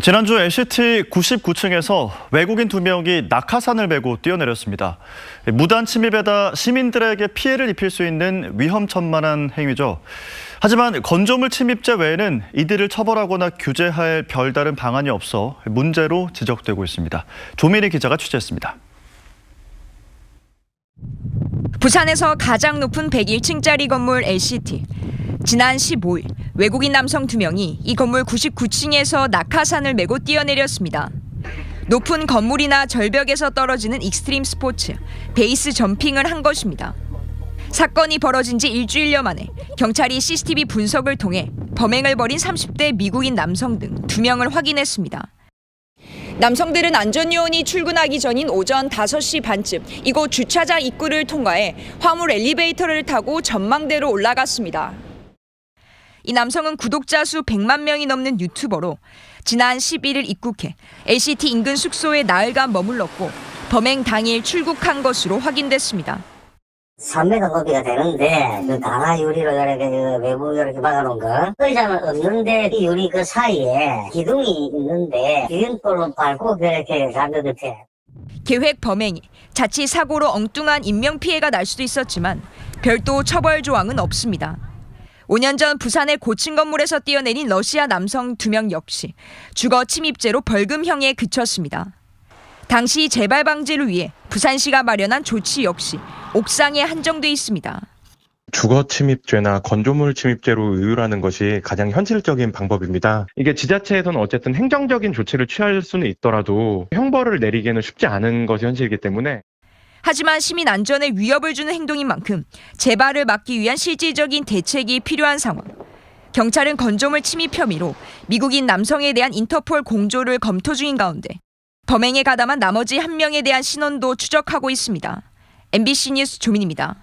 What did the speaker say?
지난주 LCT 99층에서 외국인 2명이 낙하산을 메고 뛰어내렸습니다. 무단 침입에다 시민들에게 피해를 입힐 수 있는 위험천만한 행위죠. 하지만 건조물 침입죄 외에는 이들을 처벌하거나 규제할 별다른 방안이 없어 문제로 지적되고 있습니다. 조민희 기자가 취재했습니다. 부산에서 가장 높은 101층짜리 건물 LCT. 지난 15일 외국인 남성 2명이 이 건물 99층에서 낙하산을 메고 뛰어내렸습니다. 높은 건물이나 절벽에서 떨어지는 익스트림 스포츠, 베이스 점핑을 한 것입니다. 사건이 벌어진 지 일주일여 만에 경찰이 CCTV 분석을 통해 범행을 벌인 30대 미국인 남성 등 2명을 확인했습니다. 남성들은 안전요원이 출근하기 전인 오전 5시 반쯤 이곳 주차장 입구를 통과해 화물 엘리베이터를 타고 전망대로 올라갔습니다. 이 남성은 구독자 수 100만 명이 넘는 유튜버로 지난 11일 입국해 LCT 인근 숙소에 나흘간 머물렀고 범행 당일 출국한 것으로 확인됐습니다. 3m 높이가 되는데 그 강화 유리로 이렇게 외부 이렇게 막아놓은 거 의자는 없는데 이 유리 그 사이에 기둥이 있는데 기둥돌로 밟고 그렇게 간 것 같아. 계획 범행이 자칫 사고로 엉뚱한 인명피해가 날 수도 있었지만 별도 처벌 조항은 없습니다. 5년 전 부산의 고층 건물에서 뛰어내린 러시아 남성 2명 역시 주거 침입죄로 벌금형에 그쳤습니다. 당시 재발 방지를 위해 부산시가 마련한 조치 역시 옥상에 한정돼 있습니다. 주거 침입죄나 건조물 침입죄로 의율하는 것이 가장 현실적인 방법입니다. 이게 지자체에서는 어쨌든 행정적인 조치를 취할 수는 있더라도 형벌을 내리기에는 쉽지 않은 것이 현실이기 때문에 하지만 시민 안전에 위협을 주는 행동인 만큼 재발을 막기 위한 실질적인 대책이 필요한 상황. 경찰은 건조물 침입 혐의로 미국인 남성에 대한 인터폴 공조를 검토 중인 가운데 범행에 가담한 나머지 1명에 대한 신원도 추적하고 있습니다. MBC 뉴스 조민입니다.